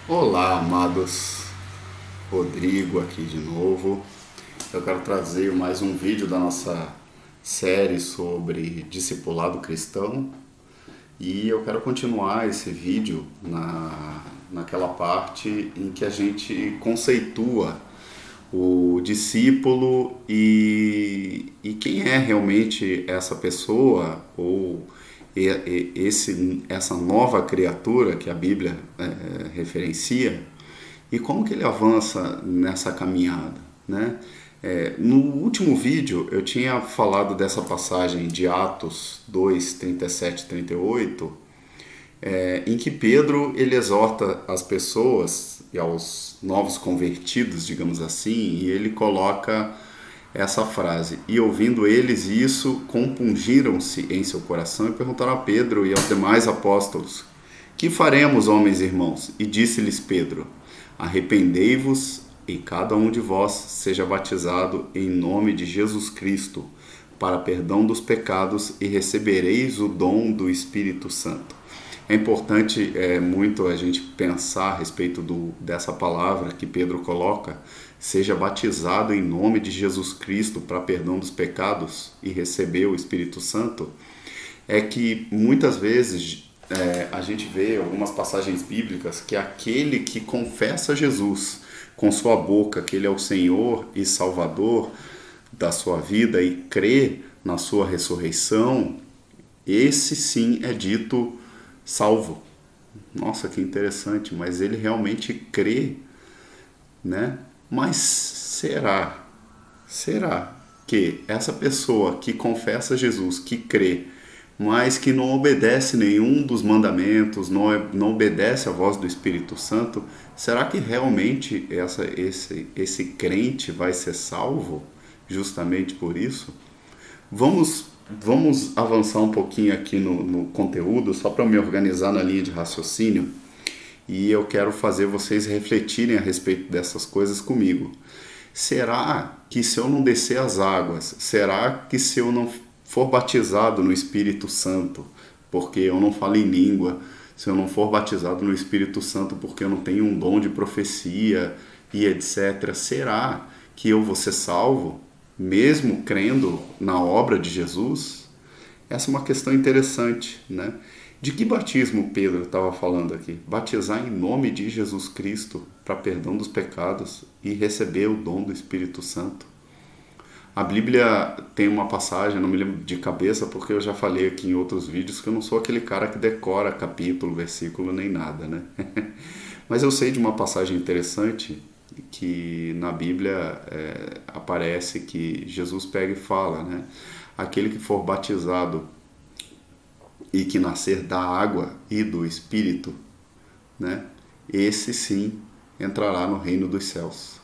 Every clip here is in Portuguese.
Olá, amados. Rodrigo aqui de novo. Eu quero trazer mais um vídeo da nossa série sobre discipulado cristão e eu quero continuar esse vídeo naquela parte em que a gente conceitua o discípulo e quem é realmente essa pessoa ou essa nova criatura que a Bíblia referencia e como que ele avança nessa caminhada, né? No último vídeo eu tinha falado dessa passagem de Atos 2, 37 e 38, em que Pedro ele exorta as pessoas e aos novos convertidos, digamos assim, e ele coloca essa frase: e ouvindo eles isso, compungiram-se em seu coração e perguntaram a Pedro e aos demais apóstolos: que faremos, homens e irmãos? E disse-lhes Pedro: arrependei-vos e cada um de vós seja batizado em nome de Jesus Cristo para perdão dos pecados e recebereis o dom do Espírito Santo. É importante muito a gente pensar a respeito dessa palavra que Pedro coloca: seja batizado em nome de Jesus Cristo para perdão dos pecados e receber o Espírito Santo. É que muitas vezes a gente vê algumas passagens bíblicas que aquele que confessa Jesus com sua boca que ele é o Senhor e Salvador da sua vida e crê na sua ressurreição, esse sim é dito salvo. Nossa, que interessante, mas ele realmente crê, né? Mas será que essa pessoa que confessa Jesus, que crê, mas que não obedece nenhum dos mandamentos, não obedece à voz do Espírito Santo, será que realmente esse crente vai ser salvo justamente por isso? Vamos avançar um pouquinho aqui no conteúdo, só para me organizar na linha de raciocínio, e eu quero fazer vocês refletirem a respeito dessas coisas comigo. Será que se eu não descer as águas, será que se eu não for batizado no Espírito Santo, porque eu não falo em língua, se eu não for batizado no Espírito Santo porque eu não tenho um dom de profecia e etc., será que eu vou ser salvo, mesmo crendo na obra de Jesus? Essa é uma questão interessante, né? De que batismo Pedro estava falando aqui? Batizar em nome de Jesus Cristo para perdão dos pecados e receber o dom do Espírito Santo. A Bíblia tem uma passagem, não me lembro de cabeça porque eu já falei aqui em outros vídeos que eu não sou aquele cara que decora capítulo, versículo nem nada, né? Mas eu sei de uma passagem interessante que na Bíblia aparece que Jesus pega e fala, né? Aquele que for batizado e que nascer da água e do Espírito, né? Esse sim entrará no reino dos céus.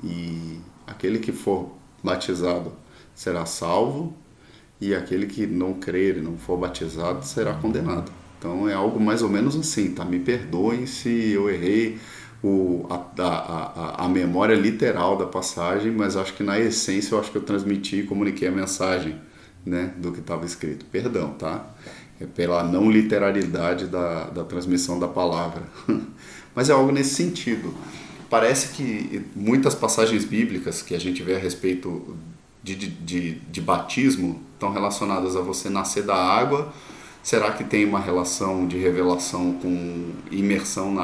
E aquele que for batizado será salvo, e aquele que não crer e não for batizado será condenado. Então é algo mais ou menos assim, tá? Me perdoem se eu errei a memória literal da passagem, mas acho que na essência eu acho que eu transmiti e comuniquei a mensagem, né, do que estava escrito. Perdão, tá? É pela não literalidade da transmissão da palavra. Mas é algo nesse sentido. Parece que muitas passagens bíblicas que a gente vê a respeito de batismo estão relacionadas a você nascer da água. Será que tem uma relação de revelação com imersão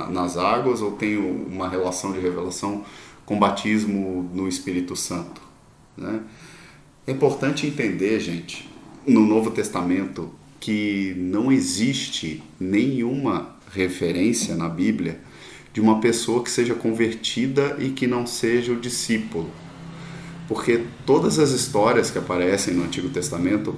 nas águas, ou tem uma relação de revelação com batismo no Espírito Santo, né? É importante entender, gente, no Novo Testamento, que não existe nenhuma referência na Bíblia de uma pessoa que seja convertida e que não seja o discípulo. Porque todas as histórias que aparecem no Antigo Testamento,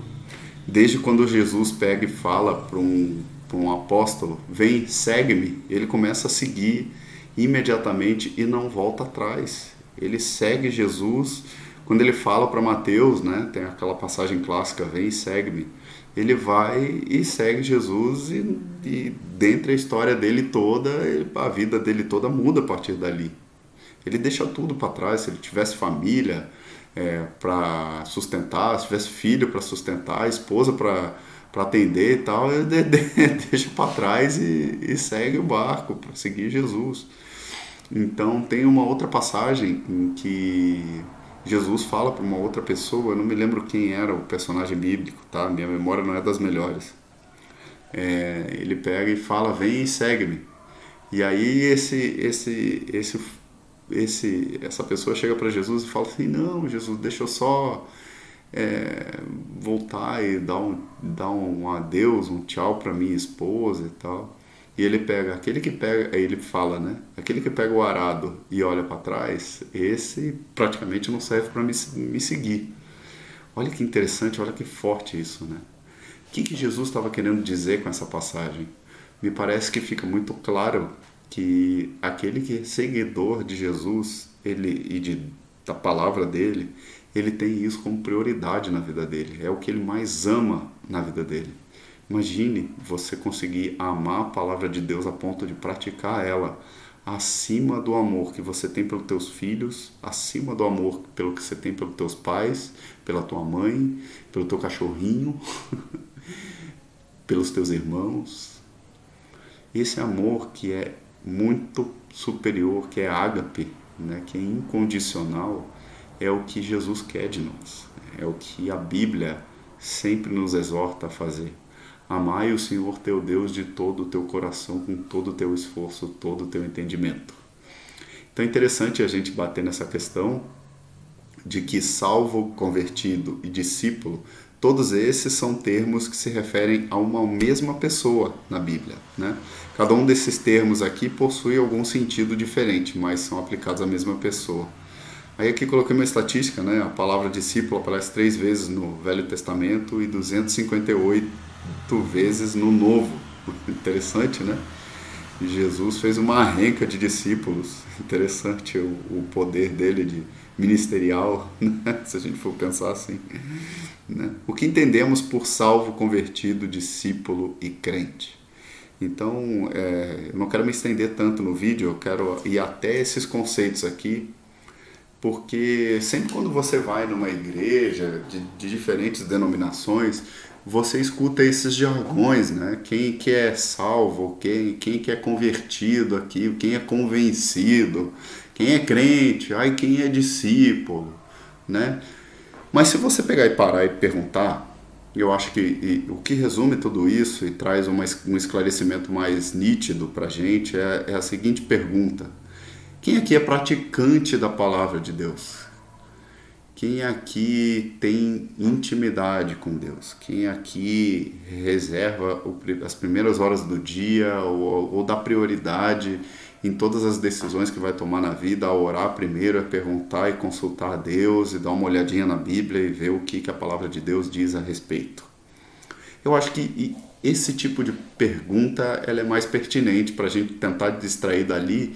desde quando Jesus pega e fala para um apóstolo: vem, segue-me, ele começa a seguir imediatamente e não volta atrás. Ele segue Jesus. Quando ele fala para Mateus, né, tem aquela passagem clássica: vem, segue-me. Ele vai e segue Jesus, e dentre a história dele toda, a vida dele toda muda a partir dali. Ele deixa tudo para trás. Se ele tivesse família, para sustentar, se tivesse filho para sustentar, esposa para atender e tal, deixa para trás e segue o barco para seguir Jesus. Então tem uma outra passagem em que Jesus fala para uma outra pessoa, eu não me lembro quem era o personagem bíblico, tá? Minha memória não é das melhores. Ele pega e fala, vem e segue-me. E aí essa pessoa chega para Jesus e fala assim, não, Jesus, deixa eu só voltar e dar um adeus, um tchau para minha esposa e tal. E ele pega, aí ele fala, né? Aquele que pega o arado e olha para trás, esse praticamente não serve para me seguir. Olha que interessante, olha que forte isso, né? O que Jesus estava querendo dizer com essa passagem? Me parece que fica muito claro que aquele que é seguidor de Jesus da palavra dele, ele tem isso como prioridade na vida dele. É o que ele mais ama na vida dele. Imagine você conseguir amar a palavra de Deus a ponto de praticar ela acima do amor que você tem pelos teus filhos, acima do amor pelo que você tem pelos teus pais, pela tua mãe, pelo teu cachorrinho, pelos teus irmãos. Esse amor que é muito superior, que é ágape, né, que é incondicional, é o que Jesus quer de nós. É o que a Bíblia sempre nos exorta a fazer. Amai o Senhor teu Deus de todo o teu coração, com todo o teu esforço, todo o teu entendimento. Então é interessante a gente bater nessa questão de que salvo, convertido e discípulo, todos esses são termos que se referem a uma mesma pessoa na Bíblia, né? Cada um desses termos aqui possui algum sentido diferente, mas são aplicados à mesma pessoa. Aí aqui coloquei uma estatística, né? A palavra discípulo aparece 3 vezes no Velho Testamento e 258 vezes no Novo. Interessante, né? Jesus fez uma arrenca de discípulos. Interessante o poder dele de ministerial, né? Se a gente for pensar assim, né? O que entendemos por salvo, convertido, discípulo e crente? Então, eu não quero me estender tanto no vídeo, eu quero ir até esses conceitos aqui, porque sempre quando você vai numa igreja de diferentes denominações, você escuta esses jargões, né? Quem que é salvo, quem que é convertido aqui, quem é convencido, quem é crente, quem é discípulo, né? Mas se você pegar e parar e perguntar, eu acho que o que resume tudo isso e traz um esclarecimento mais nítido para a gente é a seguinte pergunta: quem aqui é praticante da palavra de Deus? Quem aqui tem intimidade com Deus? Quem aqui reserva as primeiras horas do dia ou dá prioridade em todas as decisões que vai tomar na vida, a orar primeiro, a perguntar e consultar a Deus e dar uma olhadinha na Bíblia e ver o que a palavra de Deus diz a respeito? Eu acho que esse tipo de pergunta ela é mais pertinente para a gente tentar distrair dali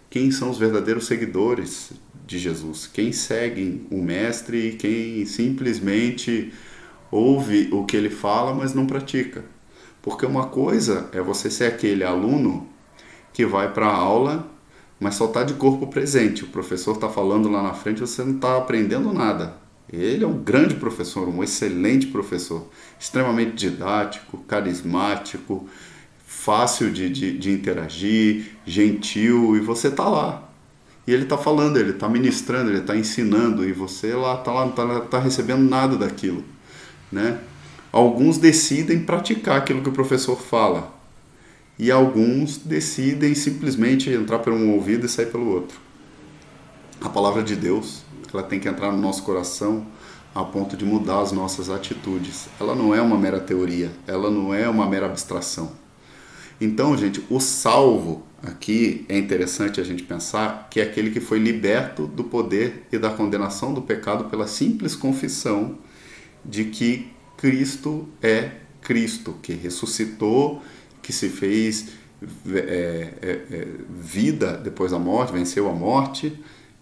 quem são os verdadeiros seguidores de Jesus, quem segue o Mestre e quem simplesmente ouve o que ele fala, mas não pratica. Porque uma coisa é você ser aquele aluno que vai para a aula, mas só está de corpo presente. O professor está falando lá na frente, você não está aprendendo nada. Ele é um grande professor, um excelente professor, extremamente didático, carismático, fácil de interagir, gentil, e você está lá. E ele está falando, ele está ministrando, ele está ensinando, e você lá não está recebendo nada daquilo, né? Alguns decidem praticar aquilo que o professor fala, e alguns decidem simplesmente entrar por um ouvido e sair pelo outro. A palavra de Deus, ela tem que entrar no nosso coração a ponto de mudar as nossas atitudes. Ela não é uma mera teoria, ela não é uma mera abstração. Então, gente, o salvo aqui é interessante a gente pensar que é aquele que foi liberto do poder e da condenação do pecado pela simples confissão de que Cristo é Cristo, que ressuscitou, que se fez vida depois da morte, venceu a morte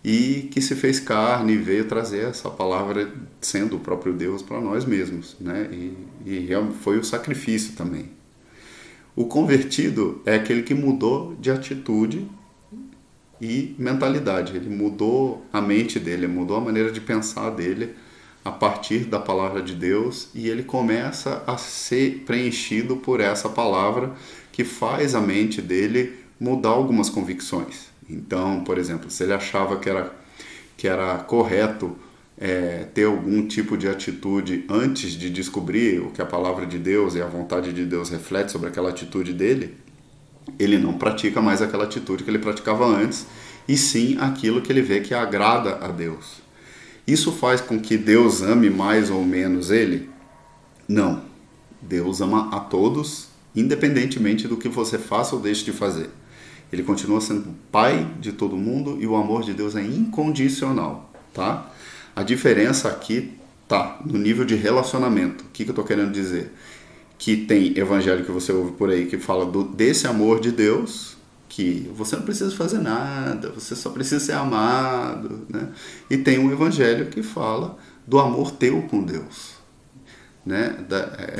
e que se fez carne e veio trazer essa palavra sendo o próprio Deus para nós mesmos, né? E foi o sacrifício também. O convertido é aquele que mudou de atitude e mentalidade. Ele mudou a mente dele, mudou a maneira de pensar dele a partir da palavra de Deus, e ele começa a ser preenchido por essa palavra que faz a mente dele mudar algumas convicções. Então, por exemplo, se ele achava que era correto ter algum tipo de atitude antes de descobrir o que a palavra de Deus e a vontade de Deus reflete sobre aquela atitude dele, ele não pratica mais aquela atitude que ele praticava antes, e sim aquilo que ele vê que agrada a Deus. Isso faz com que Deus ame mais ou menos ele? Não. Deus ama a todos, independentemente do que você faça ou deixe de fazer. Ele continua sendo o pai de todo mundo e o amor de Deus é incondicional, tá? A diferença aqui tá no nível de relacionamento. O que eu estou querendo dizer? Que tem evangelho que você ouve por aí que fala desse amor de Deus, que você não precisa fazer nada, você só precisa ser amado, né? E tem um evangelho que fala do amor teu com Deus, né?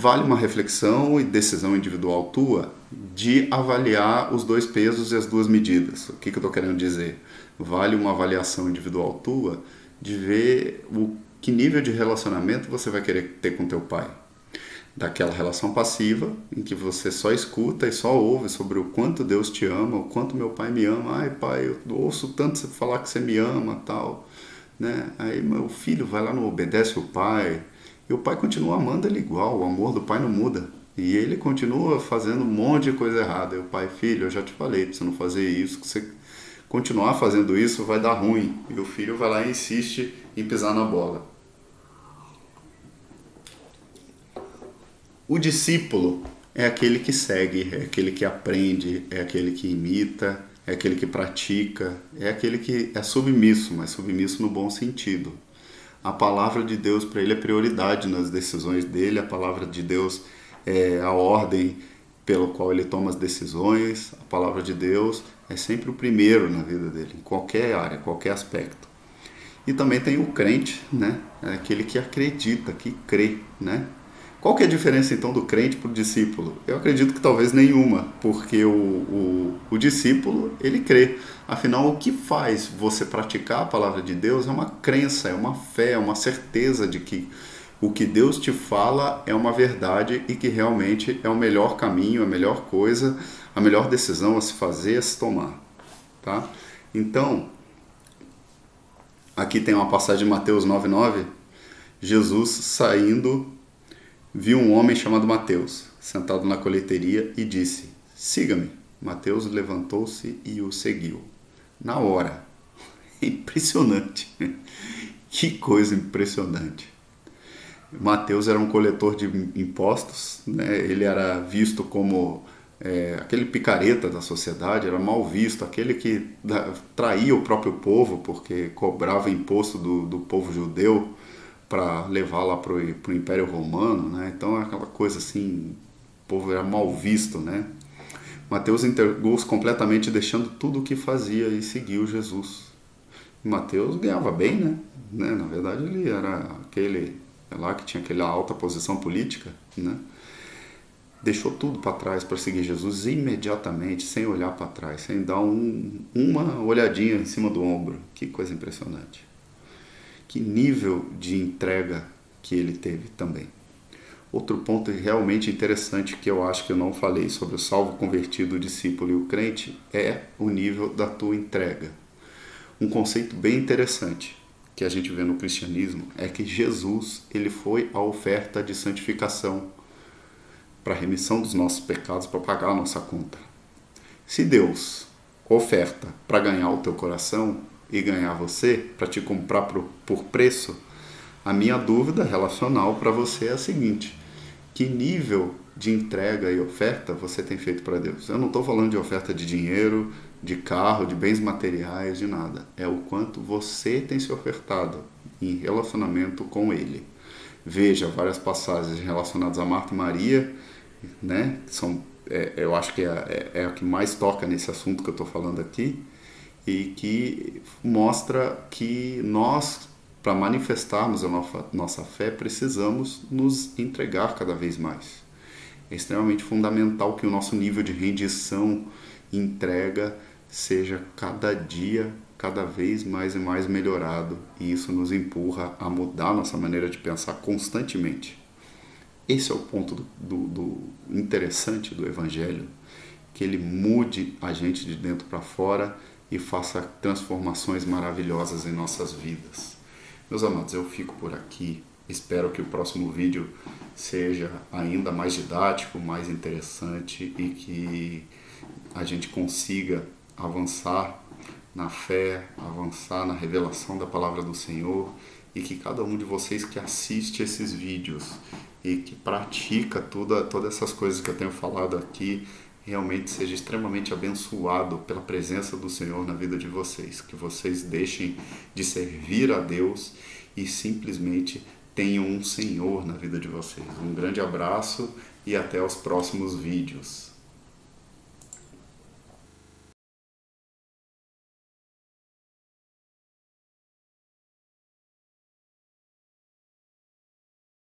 Vale uma reflexão e decisão individual tua de avaliar os dois pesos e as duas medidas. O que eu estou querendo dizer? Vale uma avaliação individual tua de ver que nível de relacionamento você vai querer ter com teu pai. Daquela relação passiva, em que você só escuta e só ouve sobre o quanto Deus te ama, o quanto meu pai me ama. Ai, pai, eu ouço tanto você falar que você me ama, tal, né? Aí meu filho vai lá, não obedece o pai, e o pai continua amando ele igual, o amor do pai não muda. E ele continua fazendo um monte de coisa errada. E o pai, filho, eu já te falei pra você não fazer isso, que você continuar fazendo isso vai dar ruim. E o filho vai lá e insiste em pisar na bola. O discípulo é aquele que segue, é aquele que aprende, é aquele que imita, é aquele que pratica, é aquele que é submisso, mas submisso no bom sentido. A palavra de Deus para ele é prioridade nas decisões dele, a palavra de Deus é a ordem pelo qual ele toma as decisões, a palavra de Deus é sempre o primeiro na vida dele, em qualquer área, qualquer aspecto. E também tem o crente, né? É aquele que acredita, que crê, né? Qual que é a diferença então do crente para o discípulo? Eu acredito que talvez nenhuma, porque o discípulo, ele crê. Afinal, o que faz você praticar a palavra de Deus é uma crença, é uma fé, é uma certeza de que o que Deus te fala é uma verdade e que realmente é o melhor caminho, a melhor coisa, a melhor decisão a se fazer, a se tomar. Tá? Então, aqui tem uma passagem de Mateus 9,9, Jesus saindo, viu um homem chamado Mateus, sentado na colheitaria e disse, siga-me. Mateus levantou-se e o seguiu. Na hora. Impressionante. Que coisa impressionante. Mateus era um coletor de impostos, né? Ele era visto como aquele picareta da sociedade, era mal visto, aquele que traía o próprio povo porque cobrava imposto do povo judeu para levar lá para o Império Romano, né? Então é aquela coisa assim, o povo era mal visto, né? Mateus entregou-se completamente, deixando tudo o que fazia e seguiu Jesus. E Mateus ganhava bem, né? Na verdade ele era aquele lá que tinha aquela alta posição política, né? Deixou tudo para trás para seguir Jesus imediatamente, sem olhar para trás, sem dar uma olhadinha em cima do ombro. Que coisa impressionante. Que nível de entrega que ele teve também. Outro ponto realmente interessante que eu acho que eu não falei sobre o salvo, convertido, o discípulo e o crente é o nível da tua entrega. Um conceito bem interessante que a gente vê no cristianismo é que Jesus ele foi a oferta de santificação para a remissão dos nossos pecados, para pagar a nossa conta. Se Deus oferta para ganhar o teu coração e ganhar você, para te comprar por preço, a minha dúvida relacional para você é a seguinte: que nível de entrega e oferta você tem feito para Deus? Eu não estou falando de oferta de dinheiro, de carro, de bens materiais, de nada. É o quanto você tem se ofertado em relacionamento com Ele. Veja várias passagens relacionadas a Marta e Maria, né? Eu acho que é a que mais toca nesse assunto que eu estou falando aqui, e que mostra que nós, para manifestarmos a nossa fé, precisamos nos entregar cada vez mais. É extremamente fundamental que o nosso nível de rendição e entrega seja cada dia, cada vez mais e mais melhorado, e isso nos empurra a mudar nossa maneira de pensar constantemente. Esse é o ponto do interessante do Evangelho, que ele mude a gente de dentro para fora e faça transformações maravilhosas em nossas vidas. Meus amados, eu fico por aqui. Espero que o próximo vídeo seja ainda mais didático, mais interessante e que a gente consiga avançar na fé, avançar na revelação da palavra do Senhor, e que cada um de vocês que assiste esses vídeos e que pratica todas essas coisas que eu tenho falado aqui realmente seja extremamente abençoado pela presença do Senhor na vida de vocês, que vocês deixem de servir a Deus e simplesmente tenham um Senhor na vida de vocês. Um grande abraço e até os próximos vídeos.